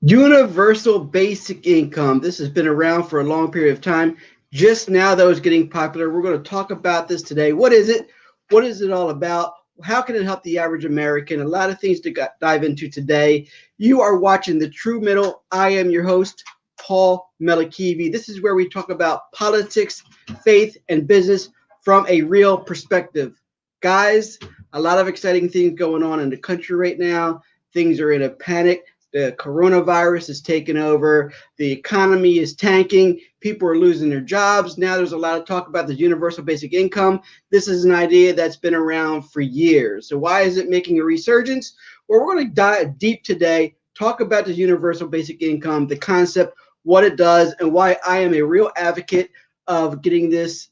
Universal basic income. This has been around for a long period of time. Just now, though, it's getting popular. We're going to talk about this today. What is it? What is it all about? How can it help the average American? A lot of things to dive into today. You are watching The True Middle. I am your host, Paul Melikivi. This is where we talk about politics, faith, and business from a real perspective. Guys, a lot of exciting things going on in the country right now. Things are in a panic. The coronavirus is taking over. The economy is tanking. People are losing their jobs. Now there's a lot of talk about the universal basic income. This is an idea that's been around for years. So why is it making a resurgence? Well, we're going to dive deep today, talk about the universal basic income, the concept, what it does, and why I am a real advocate of getting this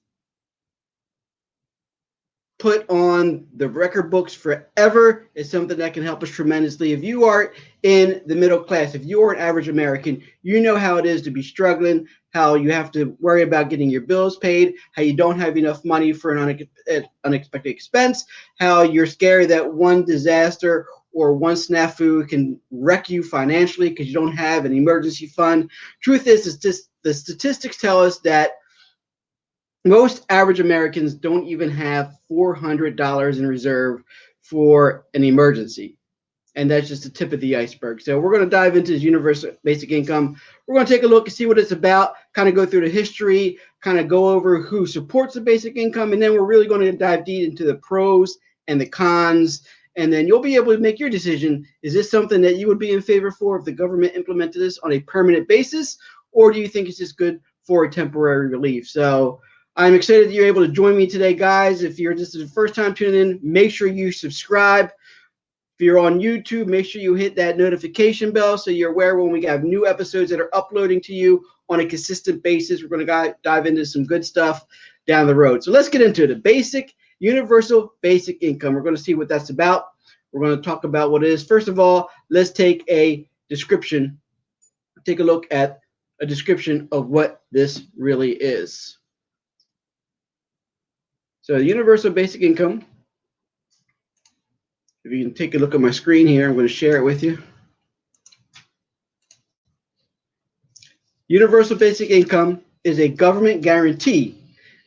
put on the record books forever. Is something that can help us tremendously. If you are in the middle class, if you are an average American, you know how it is to be struggling, how you have to worry about getting your bills paid, how you don't have enough money for an unexpected expense, how you're scared that one disaster or one snafu can wreck you financially because you don't have an emergency fund. Truth is just the statistics tell us that most average Americans don't even have $400 in reserve for an emergency. And that's just the tip of the iceberg. So we're going to dive into this universal basic income. We're going to take a look and see what it's about, kind of go through the history, kind of go over who supports the basic income, and then we're really going to dive deep into the pros and the cons. And then you'll be able to make your decision. Is this something that you would be in favor for if the government implemented this on a permanent basis? Or do you think it's just good for a temporary relief? So I'm excited that you're able to join me today, guys. If you're just the first time tuning in, make sure you subscribe. If you're on YouTube, make sure you hit that notification bell so you're aware when we have new episodes that are uploading to you on a consistent basis. We're going to dive into some good stuff down the road. So let's get into it. The universal basic income. We're going to see what that's about. We're going to talk about what it is. First of all, let's take a description. Take a look at a description of what this really is. So the universal basic income, if you can take a look at my screen here, I'm going to share it with you. Universal basic income is a government guarantee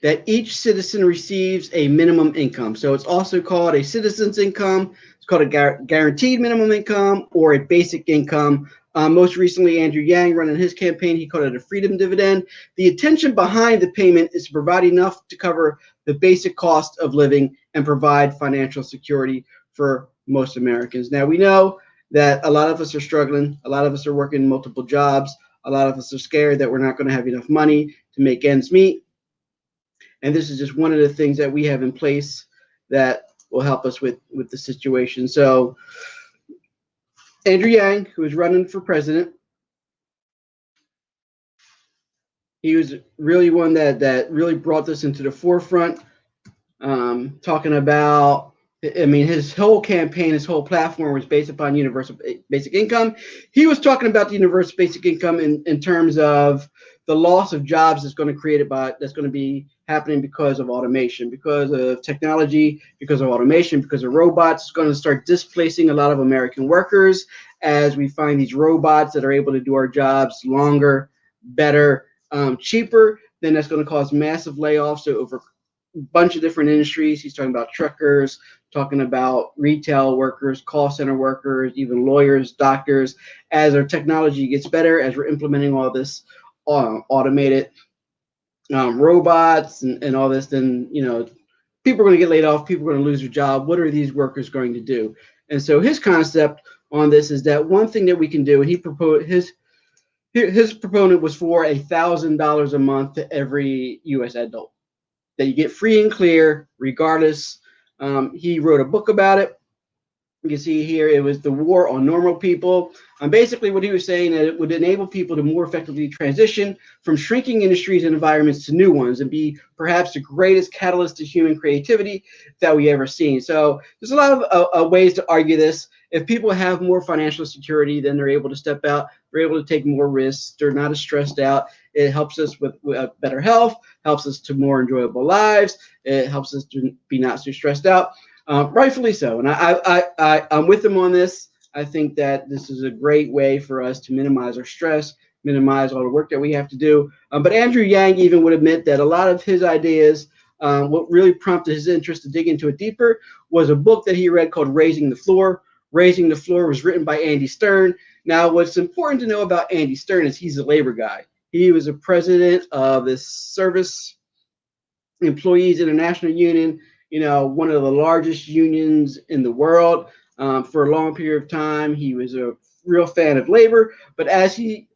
that each citizen receives a minimum income. So it's also called a citizen's income. It's called a guaranteed minimum income or a basic income. Most recently, Andrew Yang running his campaign, he called it a freedom dividend. The intention behind the payment is to provide enough to cover the basic cost of living and provide financial security for most Americans. Now, we know that a lot of us are struggling. A lot of us are working multiple jobs. A lot of us are scared that we're not going to have enough money to make ends meet. And this is just one of the things that we have in place that will help us with the situation. So Andrew Yang, who is running for president, he was really one that really brought this into the forefront, talking about, I mean, his whole campaign, his whole platform was based upon universal basic income. He was talking about the universal basic income in terms of the loss of jobs that's going to be happening because of automation, because of technology, because of automation, because of robots. It's going to start displacing a lot of American workers as we find these robots that are able to do our jobs longer, better, cheaper. Then that's going to cause massive layoffs over a bunch of different industries. He's talking about truckers, talking about retail workers, call center workers, even lawyers, doctors. As our technology gets better, as we're implementing all this automated robots and all this, then people are going to get laid off. People are going to lose their job. What are these workers going to do? And so his concept on this is that one thing that we can do, and he proposed his proponent was for $1,000 a month to every U.S. adult that you get free and clear regardless. He wrote a book about it. You can see here it was The War on Normal People. Basically, what he was saying that it would enable people to more effectively transition from shrinking industries and environments to new ones and be perhaps the greatest catalyst to human creativity that we ever seen. So there's a lot of ways to argue this. If people have more financial security, then they're able to step out. They're able to take more risks. They're not as stressed out. It helps us with better health, helps us to more enjoyable lives. It helps us to be not so stressed out. Rightfully so, and I'm with him on this. I think that this is a great way for us to minimize our stress, minimize all the work that we have to do. But Andrew Yang even would admit that a lot of his ideas, what really prompted his interest to dig into it deeper, was a book that he read called Raising the Floor. Raising the Floor was written by Andy Stern. Now, what's important to know about Andy Stern is he's a labor guy. He was a president of the Service Employees International Union, one of the largest unions in the world. For a long period of time, he was a real fan of labor. But as he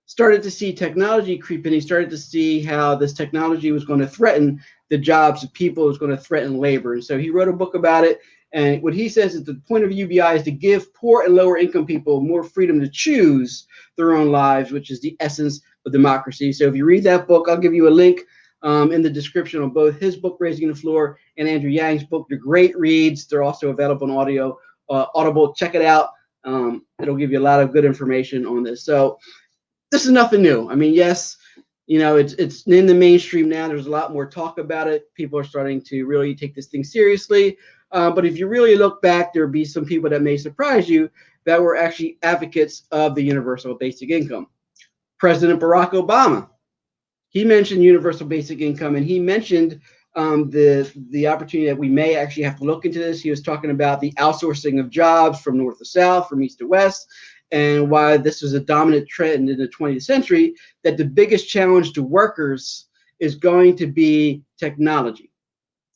started to see technology creep in, he started to see how this technology was going to threaten the jobs of people, it was going to threaten labor. And so he wrote a book about it. And what he says is the point of UBI is to give poor and lower income people more freedom to choose their own lives, which is the essence of democracy. So if you read that book, I'll give you a link in the description on both his book, Raising the Floor, and Andrew Yang's book. They're great reads. They're also available on Audible. Check it out. It'll give you a lot of good information on this. So this is nothing new. I mean, yes, it's in the mainstream now. There's a lot more talk about it. People are starting to really take this thing seriously. But if you really look back, there'll be some people that may surprise you that were actually advocates of the universal basic income. President Barack Obama, he mentioned universal basic income, and he mentioned the opportunity that we may actually have to look into this. He was talking about the outsourcing of jobs from north to south, from east to west, and why this was a dominant trend in the 20th century, that the biggest challenge to workers is going to be technology.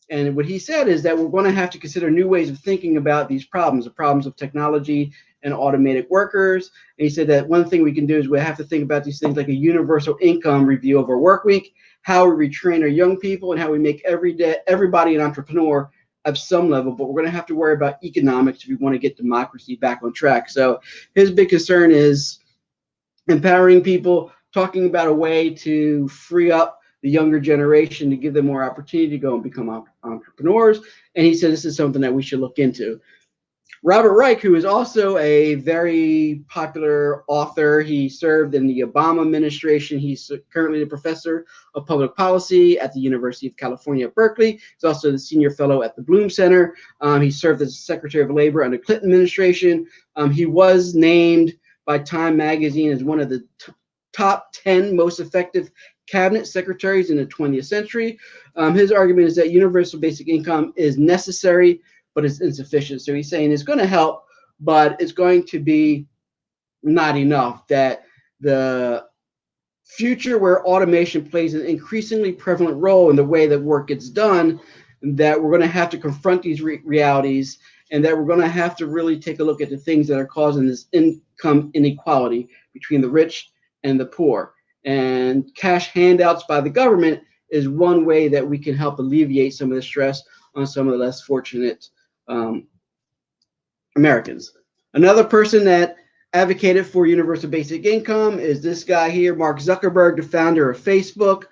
And what he said is that we're going to have to consider new ways of thinking about these problems, the problems of technology and automated workers. And he said that one thing we can do is we have to think about these things like a universal income review of our work week, how we retrain our young people, and how we make everybody an entrepreneur at some level. But we're going to have to worry about economics if we want to get democracy back on track. So his big concern is empowering people, talking about a way to free up the younger generation, to give them more opportunity to go and become entrepreneurs. And he said this is something that we should look into. Robert Reich, who is also a very popular author, he served in the Obama administration. He's currently the professor of public policy at the University of California at Berkeley. He's also the senior fellow at the Bloom Center. He served as Secretary of Labor under Clinton administration. He was named by Time magazine as one of the top 10 most effective cabinet secretaries in the 20th century. His argument is that universal basic income is necessary, but it's insufficient. So he's saying it's going to help, but it's going to be not enough. That the future where automation plays an increasingly prevalent role in the way that work gets done, that we're going to have to confront these realities, and that we're going to have to really take a look at the things that are causing this income inequality between the rich and the poor. And cash handouts by the government is one way that we can help alleviate some of the stress on some of the less fortunate Americans. Another person that advocated for universal basic income is this guy here, Mark Zuckerberg, the founder of Facebook.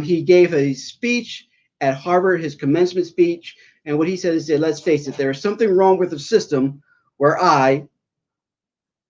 He gave a speech at Harvard, his commencement speech, and what he said is that, let's face it, there is something wrong with the system where I,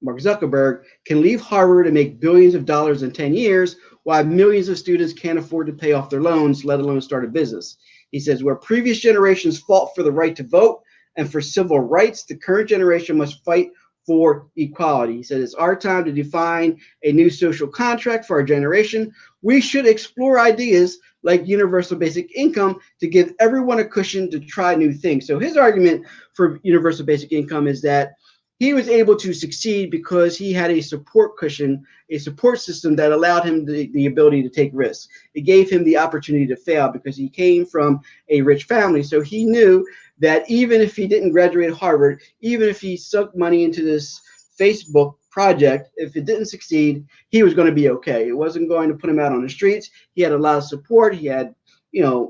Mark Zuckerberg, can leave Harvard and make billions of dollars in 10 years while millions of students can't afford to pay off their loans, let alone start a business. He says, where previous generations fought for the right to vote and for civil rights, the current generation must fight for equality. He said, it's our time to define a new social contract for our generation. We should explore ideas like universal basic income to give everyone a cushion to try new things. So his argument for universal basic income is that he was able to succeed because he had a support cushion, a support system that allowed him the ability to take risks. It gave him the opportunity to fail because he came from a rich family. So he knew that even if he didn't graduate Harvard, even if he sunk money into this Facebook project, if it didn't succeed, he was going to be okay. It wasn't going to put him out on the streets. He had a lot of support. He had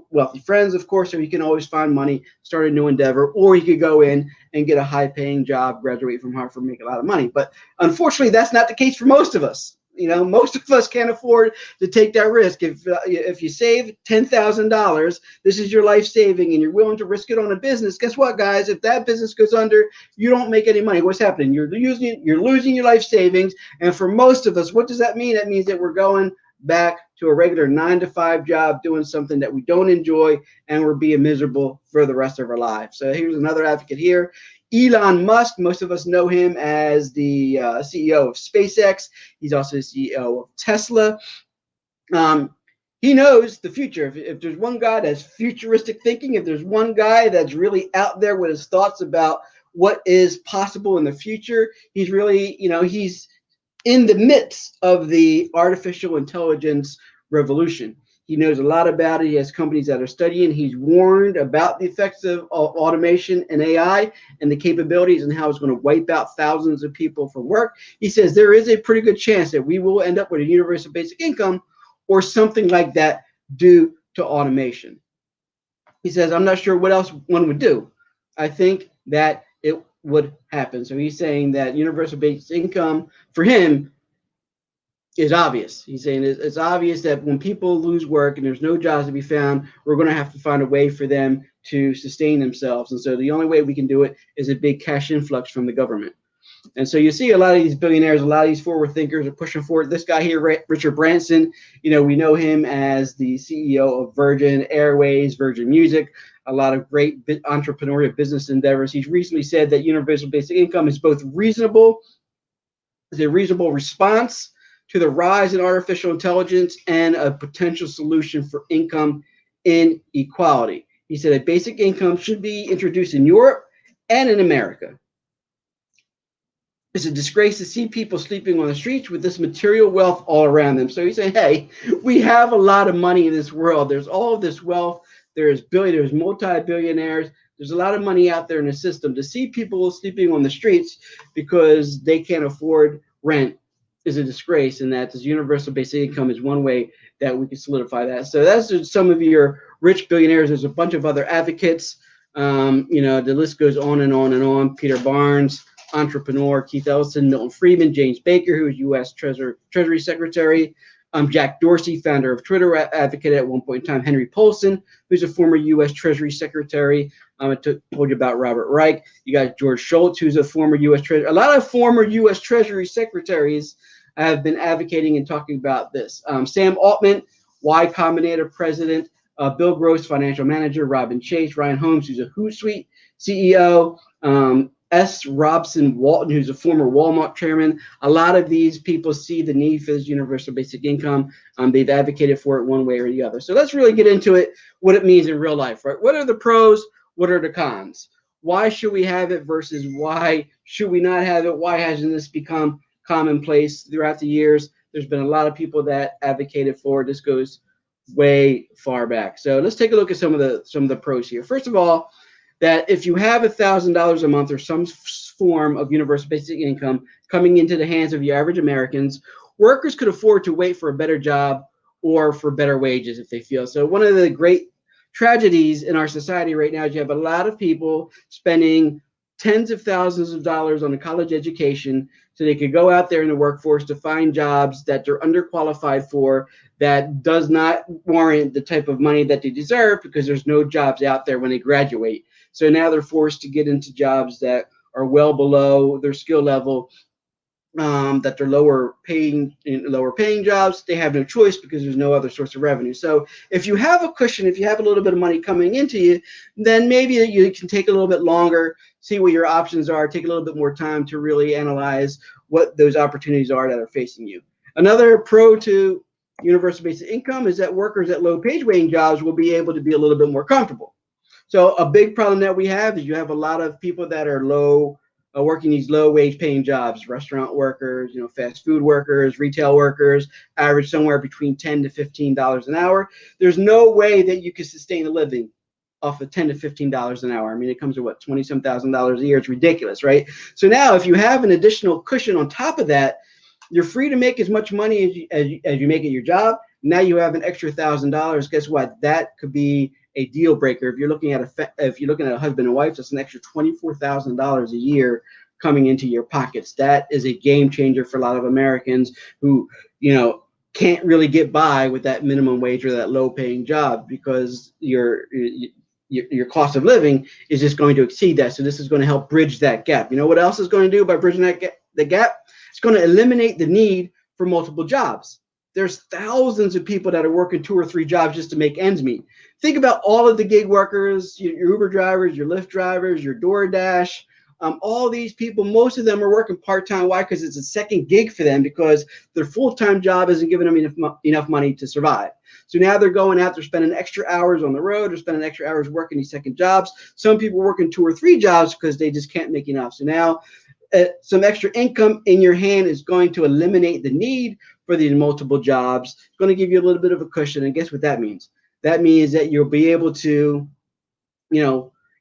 wealthy friends, of course, so he can always find money, start a new endeavor, or he could go in and get a high-paying job, graduate from Harvard, make a lot of money. But unfortunately, that's not the case for most of us. Most of us can't afford to take that risk. If you save $10,000, this is your life saving, and you're willing to risk it on a business. Guess what, guys? If that business goes under, you don't make any money. What's happening? You're losing your life savings. And for most of us, what does that mean? That means that we're going back to a regular 9-to-5 job, doing something that we don't enjoy, and we're being miserable for the rest of our lives. So here's another advocate here. Elon Musk, most of us know him as the CEO of SpaceX. He's also the CEO of Tesla. He knows the future. If there's one guy that's futuristic thinking, if there's one guy that's really out there with his thoughts about what is possible in the future, he's really, he's in the midst of the artificial intelligence revolution. He knows a lot about it. He has companies that are studying. He's warned about the effects of automation and AI and the capabilities and how it's going to wipe out thousands of people from work. He says there is a pretty good chance that we will end up with a universal basic income or something like that due to automation. He says, I'm not sure what else one would do. I think that it would happen. So he's saying that universal basic income for him is obvious. He's saying it's obvious that when people lose work and there's no jobs to be found, we're going to have to find a way for them to sustain themselves. And so the only way we can do it is a big cash influx from the government. And so you see a lot of these billionaires, a lot of these forward thinkers are pushing forward. This guy here, Richard Branson, we know him as the CEO of Virgin Airways, Virgin Music, a lot of great entrepreneurial business endeavors. He's recently said that universal basic income is both reasonable, is a reasonable response to the rise in artificial intelligence and a potential solution for income inequality. He said a basic income should be introduced in Europe and in America. It's a disgrace to see people sleeping on the streets with this material wealth all around them. So he's saying, hey, we have a lot of money in this world. There's all of this wealth. There's multi-billionaires. There's a lot of money out there in the system. To see people sleeping on the streets because they can't afford rent is a disgrace, and that this universal basic income is one way that we can solidify that. So that's just some of your rich billionaires. There's a bunch of other advocates. The list goes on and on and on. Peter Barnes, entrepreneur, Keith Ellison, Milton Friedman, James Baker, who was U.S. Treasury Secretary, Jack Dorsey, founder of Twitter, advocated at one point in time, Henry Paulson, who's a former U.S. Treasury Secretary. I told you about Robert Reich. You got George Shultz, who's a former U.S. Treasury. A lot of former U.S. Treasury Secretaries have been advocating and talking about this. Sam Altman, Y Combinator president, Bill Gross, financial manager, Robin Chase, Ryan Holmes, who's a Hootsuite CEO, S. Robson Walton, who's a former Walmart chairman. A lot of these people see the need for this universal basic income. They've advocated for it one way or the other. So let's really get into it, what it means in real life, right? What are the pros? What are the cons? Why should we have it versus why should we not have it? Why hasn't this become commonplace throughout the years? There's been a lot of people that advocated for it. This goes way far back. So let's take a look at some of the pros here. First of all, that if you have $1,000 a month or some form of universal basic income coming into the hands of your average Americans, workers could afford to wait for a better job or for better wages if they feel. So one of the great tragedies in our society right now is you have a lot of people spending tens of thousands of dollars on a college education so they could go out there in the workforce to find jobs that they're underqualified for, that does not warrant the type of money that they deserve because there's no jobs out there when they graduate. So now they're forced to get into jobs that are well below their skill level, that they're lower paying jobs. They have no choice because there's no other source of revenue. So if you have a cushion, if you have a little bit of money coming into you, then maybe you can take a little bit longer, see what your options are, take a little bit more time to really analyze what those opportunities are that are facing you. Another pro to universal basic income is that workers at low wage jobs will be able to be a little bit more comfortable. So a big problem that we have is you have a lot of people that are working these low wage paying jobs, restaurant workers, fast food workers, retail workers, average somewhere between $10 to $15 an hour. There's no way that you can sustain a living off of $10 to $15 an hour. I mean, it comes to what, $20-some thousand a year. It's ridiculous, right? So now if you have an additional cushion on top of that, you're free to make as much money as you make at your job. Now you have an extra $1,000. Guess what? That could be a deal breaker. If you're looking at a husband and wife, that's an extra $24,000 a year coming into your pockets. That is a game changer for a lot of Americans who, can't really get by with that minimum wage or that low paying job because your cost of living is just going to exceed that. So this is going to help bridge that gap. You know what else is going to do by bridging the gap? It's going to eliminate the need for multiple jobs. There's thousands of people that are working 2 or 3 jobs just to make ends meet. Think about all of the gig workers, your Uber drivers, your Lyft drivers, your DoorDash, All these people, most of them are working part-time. Why? Because it's a second gig for them, because their full-time job isn't giving them enough money to survive. So now they're going out, they're spending extra hours on the road, they're spending extra hours working these second jobs. Some people are working 2 or 3 jobs because they just can't make enough. So now some extra income in your hand is going to eliminate the need for these multiple jobs. It's going to give you a little bit of a cushion. And guess what that means? That means that you'll be able to,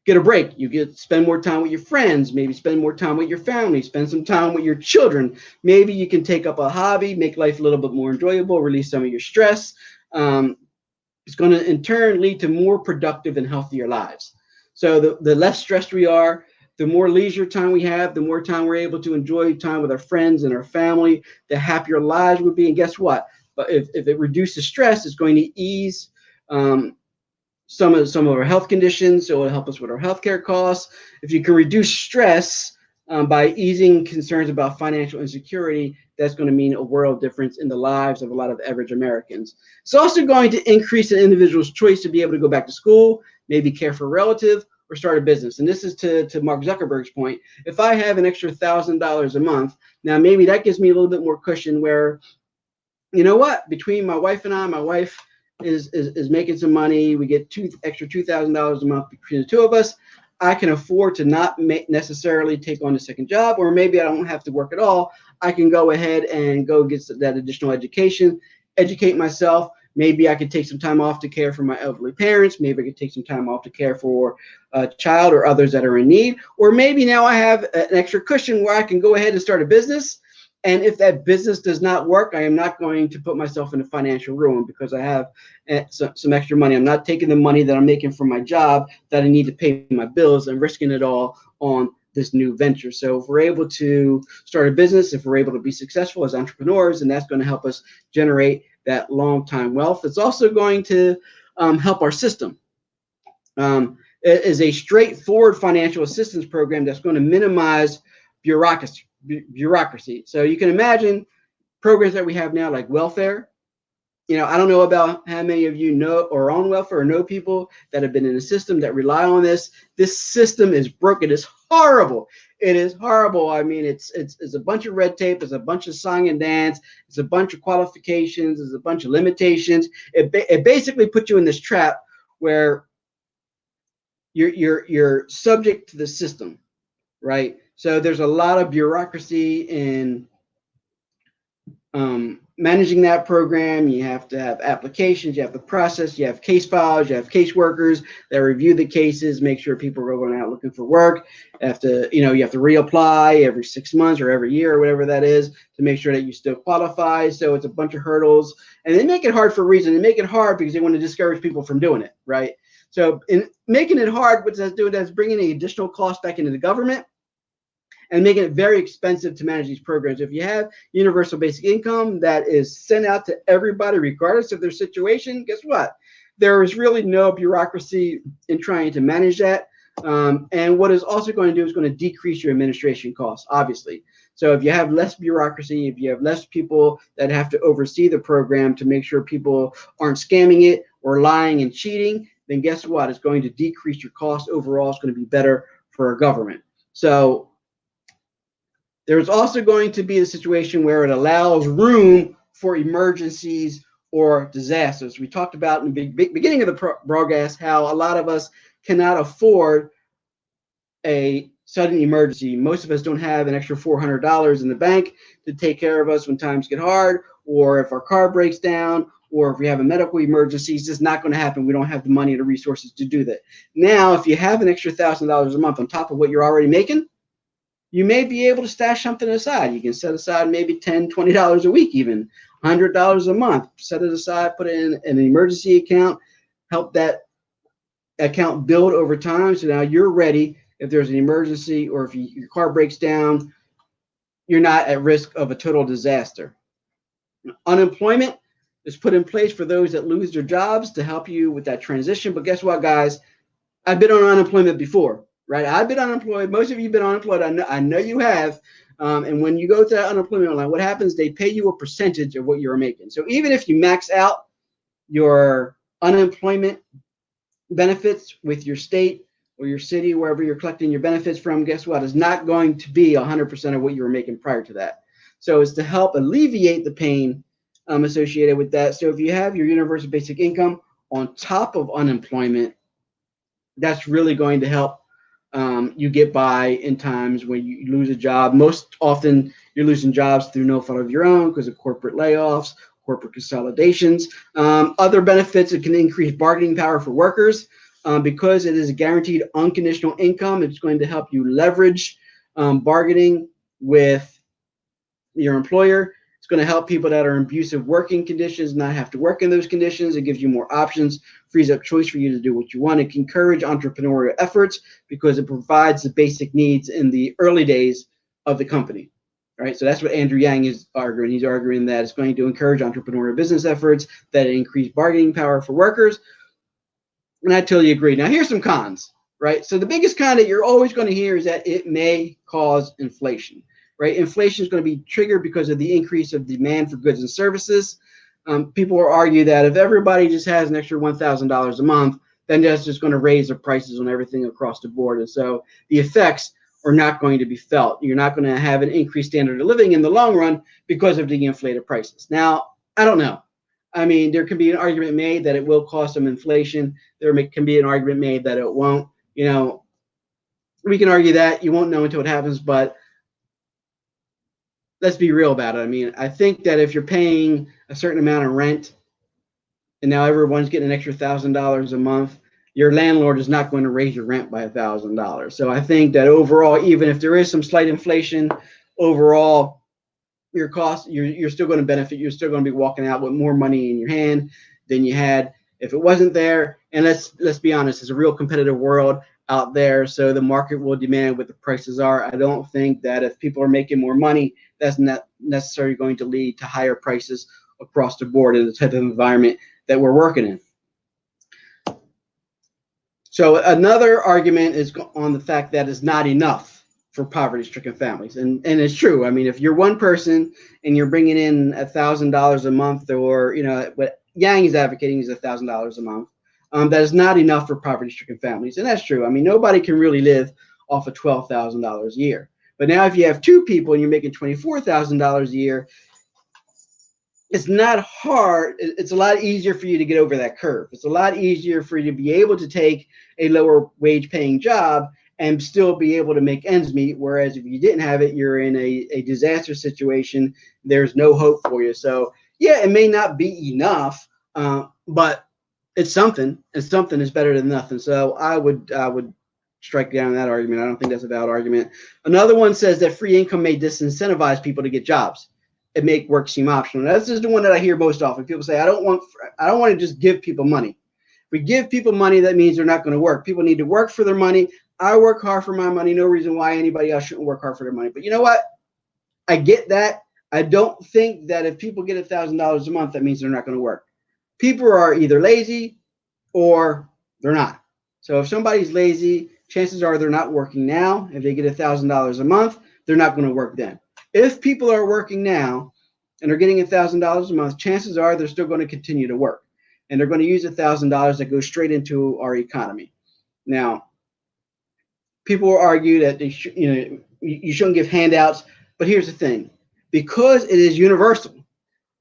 get a break. You get spend more time with your friends, maybe spend more time with your family, spend some time with your children. Maybe you can take up a hobby, make life a little bit more enjoyable, release some of your stress. It's going to in turn lead to more productive and healthier lives. So the less stressed we are, the more leisure time we have, the more time we're able to enjoy time with our friends and our family, the happier lives would be. And guess what? But if it reduces stress, it's going to ease some of our health conditions. So it'll help us with our healthcare costs. If you can reduce stress by easing concerns about financial insecurity, that's going to mean a world difference in the lives of a lot of average Americans. It's also going to increase an individual's choice to be able to go back to school, maybe care for a relative, or start a business. And this is to Mark Zuckerberg's point. If I have an extra $1,000 a month, now maybe that gives me a little bit more cushion where, you know what, between my wife and I, my wife is making some money. We get extra $2,000 a month between the two of us. I can afford to not necessarily take on a second job, or maybe I don't have to work at all. I can go ahead and go get that additional education, educate myself. Maybe I could take some time off to care for my elderly parents. Maybe I could take some time off to care for a child or others that are in need. Or maybe now I have an extra cushion where I can go ahead and start a business. And if that business does not work, I am not going to put myself into financial ruin because I have some extra money. I'm not taking the money that I'm making from my job that I need to pay my bills and risking it all on this new venture. So if we're able to start a business, if we're able to be successful as entrepreneurs, and that's going to help us generate that long-time wealth. It's also going to help our system. It is a straightforward financial assistance program that's going to minimize bureaucracy. So you can imagine programs that we have now, like welfare. I don't know about how many of you know or are on welfare or know people that have been in a system that rely on this. This system is broken. It's horrible. It is horrible. I mean, it's a bunch of red tape. It's a bunch of song and dance. It's a bunch of qualifications. It's a bunch of limitations. It basically puts you in this trap where you're subject to the system, right? So there's a lot of bureaucracy in managing that program. You have to have applications, you have the process, you have case files, you have caseworkers that review the cases, make sure people are going out looking for work. You have to reapply every 6 months or every year or whatever that is to make sure that you still qualify. So it's a bunch of hurdles, and they make it hard for a reason. They make it hard because they want to discourage people from doing it, right? So in making it hard, what that's doing, that's bringing an additional cost back into the government and making it very expensive to manage these programs. If you have universal basic income that is sent out to everybody, regardless of their situation, guess what? There is really no bureaucracy in trying to manage that. And what it's also going to do is going to decrease your administration costs, obviously. So if you have less bureaucracy, if you have less people that have to oversee the program to make sure people aren't scamming it or lying and cheating, then guess what? It's going to decrease your cost overall. It's going to be better for our government. So there's also going to be a situation where it allows room for emergencies or disasters. We talked about in the beginning of the broadcast how a lot of us cannot afford a sudden emergency. Most of us don't have an extra $400 in the bank to take care of us when times get hard, or if our car breaks down, or if we have a medical emergency. It's just not going to happen. We don't have the money or the resources to do that. Now, if you have an extra $1,000 a month on top of what you're already making, you may be able to stash something aside. You can set aside maybe $10, $20 a week, even $100 a month. Set it aside, put it in an emergency account, help that account build over time. So now you're ready if there's an emergency, or if your car breaks down, you're not at risk of a total disaster. Unemployment is put in place for those that lose their jobs to help you with that transition. But guess what, guys? I've been on unemployment before. Right, I've been unemployed. Most of you have been unemployed. I know you have. And when you go to that unemployment line, what happens? They pay you a percentage of what you're making. So even if you max out your unemployment benefits with your state or your city, wherever you're collecting your benefits from, guess what? Is not going to be 100% of what you were making prior to that. So it's to help alleviate the pain associated with that. So if you have your universal basic income on top of unemployment, that's really going to help you get by in times when you lose a job. Most often, you're losing jobs through no fault of your own because of corporate layoffs, corporate consolidations. Other benefits, it can increase bargaining power for workers. Because it is a guaranteed unconditional income, it's going to help you leverage bargaining with your employer. It's going to help people that are in abusive working conditions not have to work in those conditions. It gives you more options, frees up choice for you to do what you want. It can encourage entrepreneurial efforts because it provides the basic needs in the early days of the company. Right, so that's what Andrew Yang is arguing. He's arguing that it's going to encourage entrepreneurial business efforts, that it increase bargaining power for workers. And I totally agree. Now, here's some cons, right? So the biggest con that you're always going to hear is that it may cause inflation, right? Inflation is going to be triggered because of the increase of demand for goods and services. People will argue that if everybody just has an extra $1,000 a month, then that's just going to raise the prices on everything across the board. And so the effects are not going to be felt. You're not going to have an increased standard of living in the long run because of the inflated prices. Now, I don't know. I mean, there can be an argument made that it will cause some inflation. There can be an argument made that it won't. You know, we can argue that. You won't know until it happens, but let's be real about it. I mean, I think that if you're paying a certain amount of rent and now everyone's getting an extra $1,000 a month, your landlord is not going to raise your rent by $1,000. So I think that overall, even if there is some slight inflation, overall, your cost, you're still going to benefit. You're still going to be walking out with more money in your hand than you had if it wasn't there. And let's be honest, it's a real competitive world out there, so the market will demand what the prices are. I don't think that if people are making more money, that's not necessarily going to lead to higher prices across the board in the type of environment that we're working in. So another argument is on the fact that it's not enough for poverty-stricken families, and it's true. I mean, if you're one person and you're bringing in $1,000 a month, or what Yang is advocating is $1,000 a month, that is not enough for poverty-stricken families, and that's true. I mean, nobody can really live off of $12,000 a year. But now, if you have two people and you're making $24,000 a year, it's not hard. It's a lot easier for you to get over that curve. It's a lot easier for you to be able to take a lower wage paying job and still be able to make ends meet. Whereas if you didn't have it, you're in a disaster situation. There's no hope for you. So yeah, it may not be enough, but it's something, and something is better than nothing. So I would strike down that argument. I don't think that's a valid argument. Another one says that free income may disincentivize people to get jobs. It make work seem optional. Now, this is the one that I hear most often. People say, I don't want to just give people money. If we give people money, that means they're not going to work. People need to work for their money. I work hard for my money. No reason why anybody else shouldn't work hard for their money. But you know what? I get that. I don't think that if people get $1,000 a month, that means they're not going to work. People are either lazy or they're not. So if somebody's lazy, chances are they're not working now. If they get $1,000 a month, they're not going to work then. If people are working now and are getting $1,000 a month, chances are they're still going to continue to work, and they're going to use $1,000 that goes straight into our economy. Now, people will argue that you shouldn't give handouts, but here's the thing: because it is universal,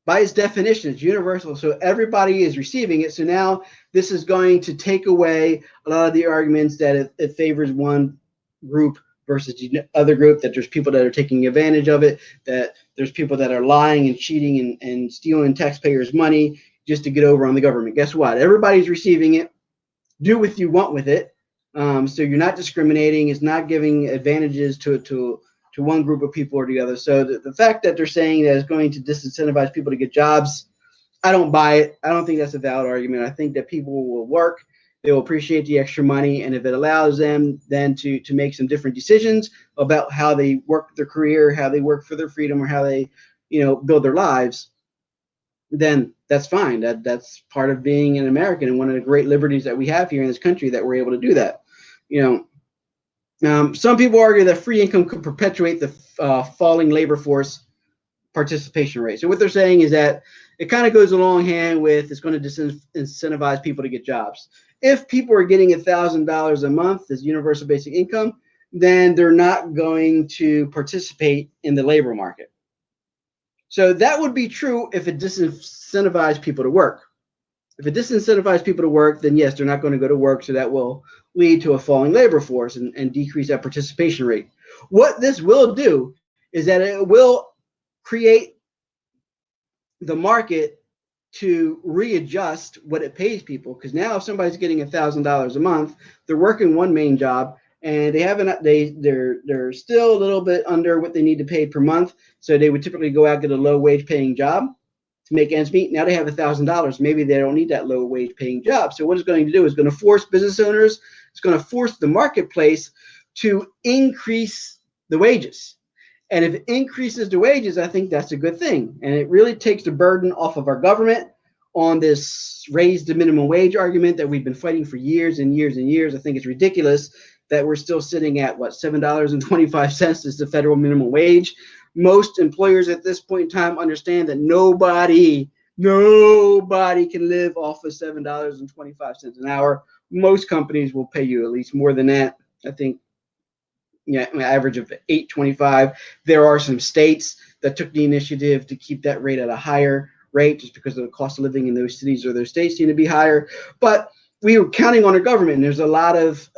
by its definition, it's universal, so everybody is receiving it. So now this is going to take away a lot of the arguments that it favors one group versus the other group, that there's people that are taking advantage of it, that there's people that are lying and cheating and stealing taxpayers' money just to get over on the government. Guess what? Everybody's receiving it. Do what you want with it. So you're not discriminating. It's not giving advantages to one group of people or the other. So the fact that they're saying that it's going to disincentivize people to get jobs, I don't buy it. I don't think that's a valid argument. I think that people will work. They will appreciate the extra money, and if it allows them then to make some different decisions about how they work their career, how they work for their freedom, or how they, build their lives, then that's fine. That's part of being an American, and one of the great liberties that we have here in this country, that we're able to do that. Some people argue that free income could perpetuate the falling labor force participation rate. So what they're saying is that it kind of goes along hand with it's going to disincentivize people to get jobs. if people are getting $1,000 a month as universal basic income, then they're not going to participate in the labor market. So that would be true if it disincentivized people to work. If it disincentivizes people to work, then yes, they're not going to go to work. So that will lead to a falling labor force and decrease that participation rate. What this will do is that it will create the market to readjust what it pays people. Because now if somebody's getting $1,000 a month, they're working one main job and they're still a little bit under what they need to pay per month. So they would typically go out and get a low wage paying job to make ends meet. Now they have $1,000. Maybe they don't need that low wage paying job. So what it's going to do is going to force business owners, it's going to force the marketplace to increase the wages. And if it increases the wages, I think that's a good thing. And it really takes the burden off of our government on this raise the minimum wage argument that we've been fighting for years and years and years. I think it's ridiculous that we're still sitting at what, $7.25 is the federal minimum wage. Most employers at this point in time understand that nobody can live off of $7.25 an hour. Most companies will pay you at least more than that. I think average of $8.25. There are some states that took the initiative to keep that rate at a higher rate just because of the cost of living in those cities or those states seem to be higher. But we were counting on our government. And there's a lot of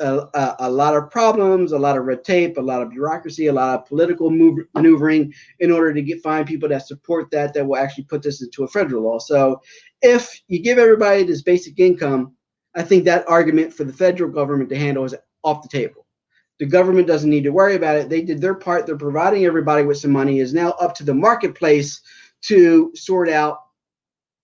problems, a lot of red tape, a lot of bureaucracy, a lot of political maneuvering in order to find people that support that will actually put this into a federal law. So if you give everybody this basic income, I think that argument for the federal government to handle is off the table. The government doesn't need to worry about it. They did their part. They're providing everybody with some money. It's now up to the marketplace to sort out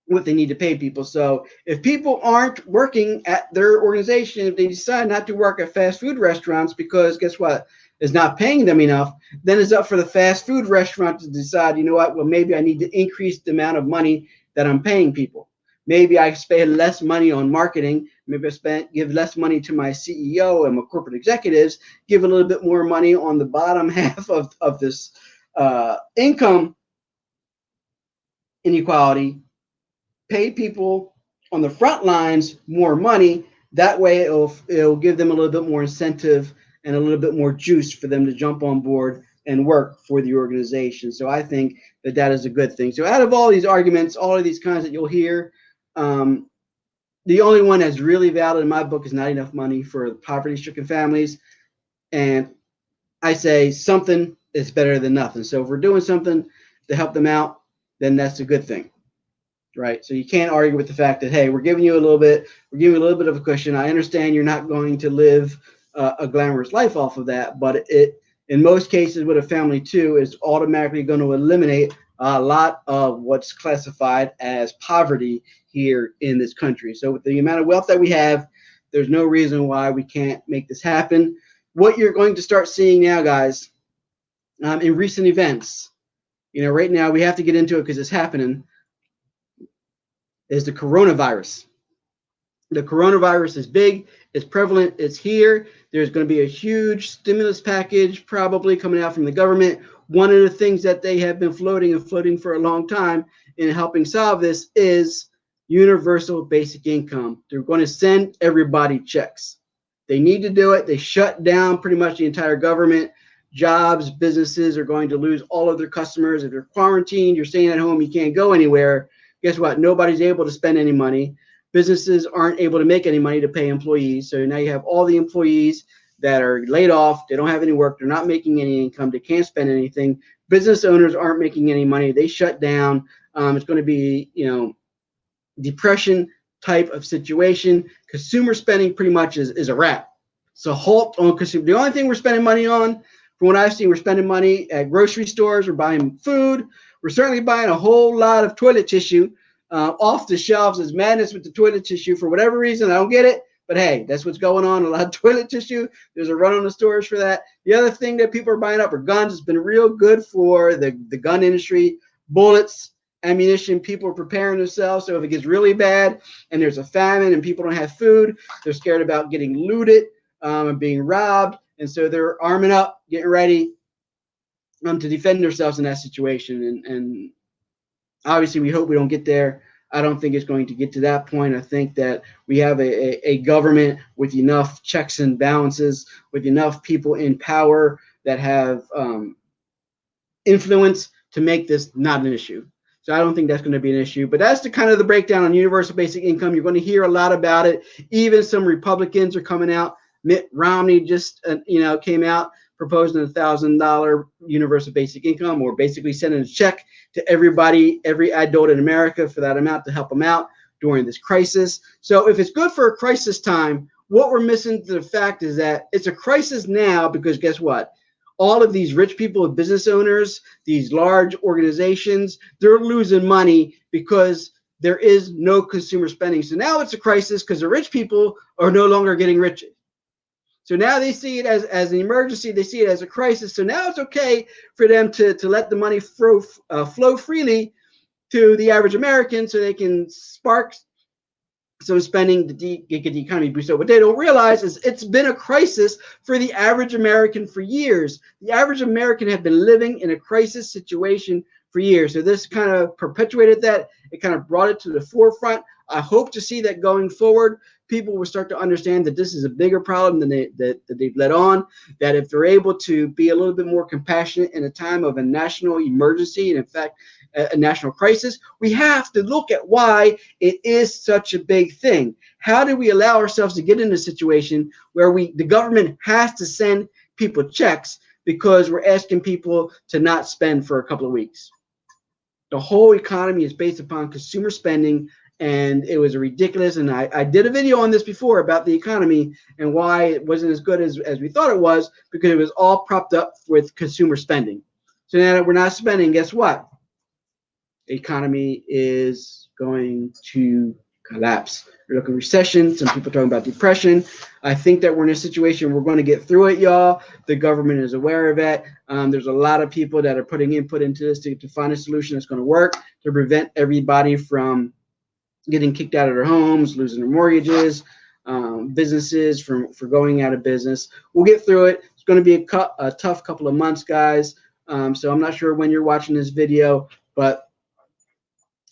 what they need to pay people. So if people aren't working at their organization, if they decide not to work at fast food restaurants because guess what? It's not paying them enough, then it's up for the fast food restaurant to decide, you know what, well, maybe I need to increase the amount of money that I'm paying people. Maybe I spend less money on marketing. Maybe I give less money to my CEO and my corporate executives, give a little bit more money on the bottom half of this income inequality, pay people on the front lines more money. That way it'll give them a little bit more incentive and a little bit more juice for them to jump on board and work for the organization. So I think that is a good thing. So out of all these arguments, all of these kinds that you'll hear, the only one that's really valid in my book is not enough money for poverty-stricken families. And I say something is better than nothing. So if we're doing something to help them out, then that's a good thing, right? So you can't argue with the fact that, hey, we're giving you a little bit of a cushion. I understand you're not going to live a glamorous life off of that, but it, in most cases with a family too, is automatically going to eliminate a lot of what's classified as poverty here in this country. So with the amount of wealth that we have, there's no reason why we can't make this happen. What you're going to start seeing now, guys, in recent events, right now we have to get into it because it's happening, is the coronavirus. The coronavirus is big, it's prevalent, it's here. There's going to be a huge stimulus package probably coming out from the government. One of the things that they have been floating for a long time in helping solve this is universal basic income. They're going to send everybody checks. They need to do it. They shut down pretty much the entire government. Jobs, businesses are going to lose all of their customers. If you're quarantined, you're staying at home, you can't go anywhere. Guess what? Nobody's able to spend any money. Businesses aren't able to make any money to pay employees. So now you have all the employees that are laid off. They don't have any work. They're not making any income. They can't spend anything. Business owners aren't making any money. They shut down. It's going to be, depression type of situation. Consumer spending pretty much is a wrap. It's a halt on consumer. The only thing we're spending money on, from what I've seen, we're spending money at grocery stores. We're buying food. We're certainly buying a whole lot of toilet tissue off the shelves. There's madness with the toilet tissue for whatever reason. I don't get it. But hey, that's what's going on. A lot of toilet tissue. There's a run on the stores for that. The other thing that people are buying up are guns. It's been real good for the gun industry. Bullets, ammunition. People are preparing themselves. So if it gets really bad and there's a famine and people don't have food, they're scared about getting looted and being robbed. And so they're arming up, getting ready to defend themselves in that situation. And obviously, we hope we don't get there. I don't think it's going to get to that point. I think that we have a government with enough checks and balances, with enough people in power that have influence to make this not an issue. So I don't think that's going to be an issue. But that's the kind of the breakdown on universal basic income. You're going to hear a lot about it. Even some Republicans are coming out. Mitt Romney just came out proposing $1,000 universal basic income, or basically sending a check to everybody, every adult in America for that amount to help them out during this crisis. So if it's good for a crisis time, what we're missing to the fact is that it's a crisis now because guess what? All of these rich people, business owners, these large organizations, they're losing money because there is no consumer spending. So now it's a crisis because the rich people are no longer getting richer. So now they see it as an emergency. They see it as a crisis. So now it's okay for them to let the money flow freely to the average American so they can spark some spending to get the economy boosted. What they don't realize is it's been a crisis for the average American for years. The average American had been living in a crisis situation for years. So this kind of perpetuated that. It kind of brought it to the forefront. I hope to see that going forward, people will start to understand that this is a bigger problem than they've let on, that if they're able to be a little bit more compassionate in a time of a national emergency, and in fact, a national crisis, we have to look at why it is such a big thing. How do we allow ourselves to get in a situation where the government has to send people checks because we're asking people to not spend for a couple of weeks? The whole economy is based upon consumer spending, and it was ridiculous. And I did a video on this before about the economy and why it wasn't as good as we thought it was, because it was all propped up with consumer spending. So now that we're not spending, guess what? The economy is going to collapse. We're looking at recession. Some people talking about depression. I think that we're in a situation we're going to get through it, y'all. The government is aware of it. There's a lot of people that are putting input into this to find a solution that's going to work to prevent everybody from getting kicked out of their homes, losing their mortgages, businesses for going out of business. We'll get through it. It's going to be a tough couple of months, guys. So I'm not sure when you're watching this video, but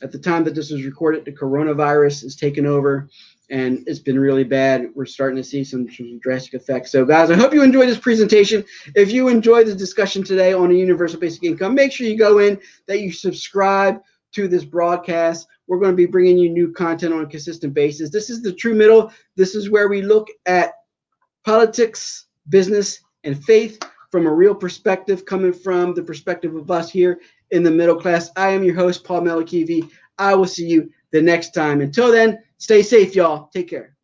at the time that this was recorded, the coronavirus is taking over, and it's been really bad. We're starting to see some drastic effects. So, guys, I hope you enjoyed this presentation. If you enjoyed the discussion today on a universal basic income, make sure you go in, that you subscribe to this broadcast. We're going to be bringing you new content on a consistent basis. This is the True Middle. This is where we look at politics, business, and faith from a real perspective, coming from the perspective of us here in the middle class. I am your host, Paul Melikivi. I will see you the next time. Until then, stay safe, y'all. Take care.